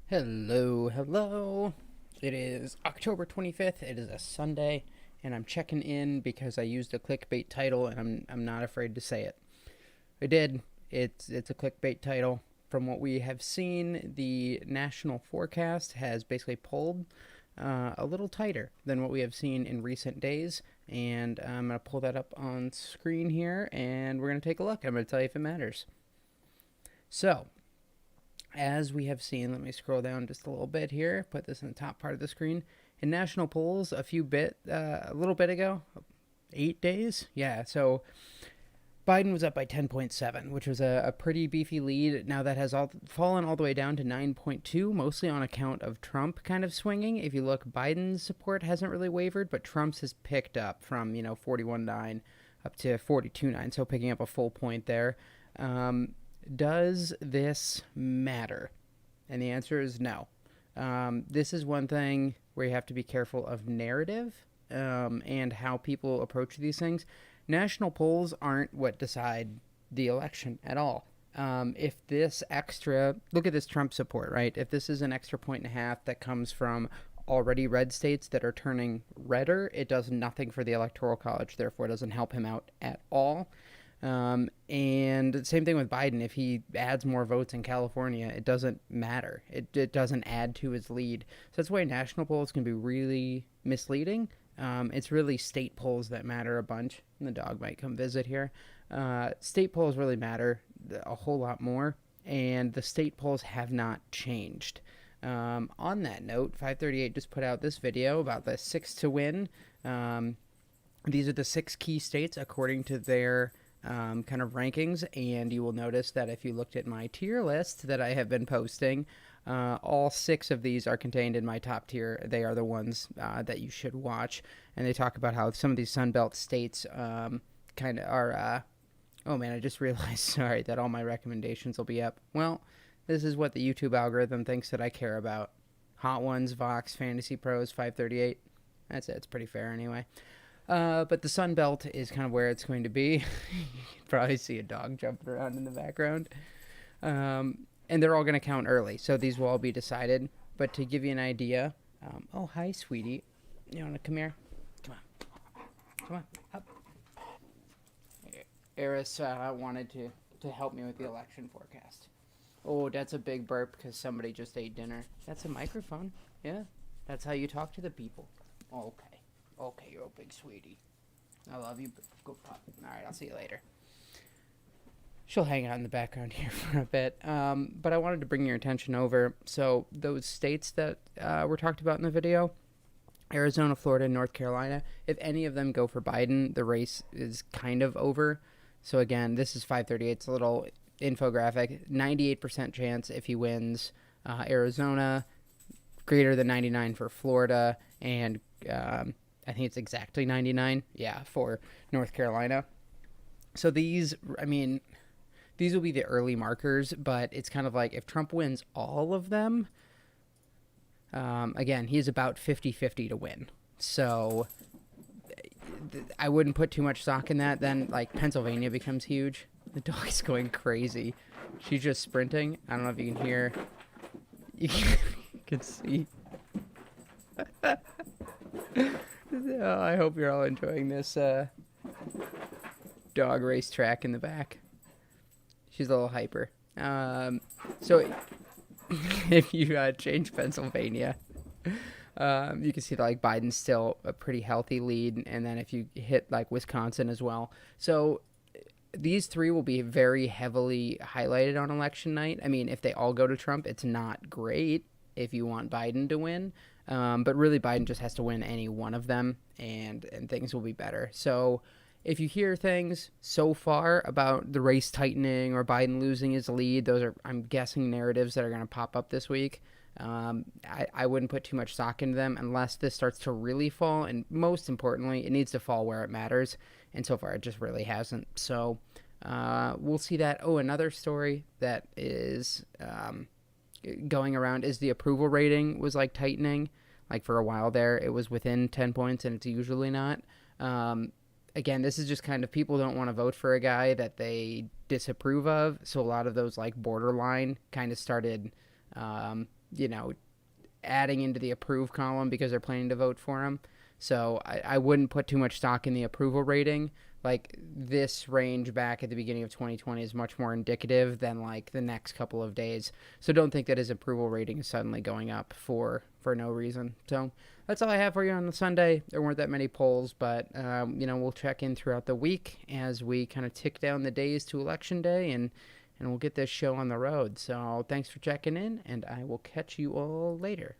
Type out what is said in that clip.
Hello, hello. It is October 25th. It is a Sunday, and I'm checking in because I used a clickbait title and I'm not afraid to say it. I did. It's a clickbait title. From what we have seen, the national forecast has basically pulled a little tighter than what we have seen in recent days. And I'm going to pull that up on screen here, and we're going to take a look. I'm going to tell you if it matters. So, as we have seen, let me scroll down just a little bit here, put this in the top part of the screen. In national polls, a little bit ago, 8 days, yeah. So Biden was up by 10.7, which was a pretty beefy lead. Now that has fallen all the way down to 9.2, mostly on account of Trump kind of swinging. If you look, Biden's support hasn't really wavered, but Trump's has picked up from 41.9 up to 42.9, so picking up a full point there. Does this matter? And the answer is no. This is one thing where you have to be careful of narrative and how people approach these things. National polls aren't what decide the election at all. If this extra, look at this Trump support, right? If this is an extra point and a half that comes from already red states that are turning redder, it does nothing for the Electoral College, therefore, it doesn't help him out at all. And same thing with Biden. If he adds more votes in California, it doesn't matter. It doesn't add to his lead. So that's why national polls can be really misleading. It's really state polls that matter a bunch. And the dog might come visit here. State polls really matter a whole lot more. And the state polls have not changed. On that note, 538 just put out this video about the six to win. These are the six key states according to their kind of rankings, and you will notice that if you looked at my tier list that I have been posting, all six of these are contained in my top tier. They are the ones that you should watch, and they talk about how some of these Sunbelt states kind of are. Oh man, I just realized, sorry, that all my recommendations will be up. Well, this is what the YouTube algorithm thinks that I care about. Hot Ones, Vox, Fantasy Pros, 538. That's it. It's pretty fair anyway. But the Sun Belt is kind of where it's going to be. You can probably see a dog jumping around in the background. And they're all going to count early, so these will all be decided. But to give you an idea, oh, hi, sweetie. You want to come here? Come on. Come on, up. Eris wanted to help me with the election forecast. Oh, that's a big burp because somebody just ate dinner. That's a microphone. Yeah, that's how you talk to the people. Okay. Okay, you're a big sweetie. I love you, but go pup. Alright, I'll see you later. She'll hang out in the background here for a bit. But I wanted to bring your attention over. So, those states that were talked about in the video, Arizona, Florida, and North Carolina, if any of them go for Biden, the race is kind of over. So, again, this is 538. It's a little infographic. 98% chance if he wins Arizona, greater than 99 for Florida, and I think it's exactly 99, yeah, for North Carolina. So these will be the early markers, but it's kind of like if Trump wins all of them, again, he's about 50-50 to win. So I wouldn't put too much stock in that. Then, like, Pennsylvania becomes huge. The dog is going crazy. She's just sprinting. I don't know if you can hear. You can see. Oh, I hope you're all enjoying this dog race track in the back. She's a little hyper. So if you change Pennsylvania, you can see that like Biden's still a pretty healthy lead, and then if you hit like Wisconsin as well. So these three will be very heavily highlighted on election night. I mean, if they all go to Trump, it's not great if you want Biden to win. But really, Biden just has to win any one of them, and things will be better. So if you hear things so far about the race tightening or Biden losing his lead, those are, I'm guessing, narratives that are going to pop up this week. I wouldn't put too much stock into them unless this starts to really fall. And most importantly, it needs to fall where it matters. And so far, it just really hasn't. So we'll see that. Oh, another story that is going around is the approval rating was like tightening. Like for a while there, it was within 10 points, and it's usually not. Again, this is just kind of people don't want to vote for a guy that they disapprove of. So a lot of those like borderline kind of started you know, adding into the approve column because they're planning to vote for him. So I wouldn't put too much stock in the approval rating. Like this range back at the beginning of 2020 is much more indicative than like the next couple of days. So don't think that his approval rating is suddenly going up for no reason. So that's all I have for you on the Sunday. There weren't that many polls, but we'll check in throughout the week as we kind of tick down the days to election day, and we'll get this show on the road. So thanks for checking in, and I will catch you all later.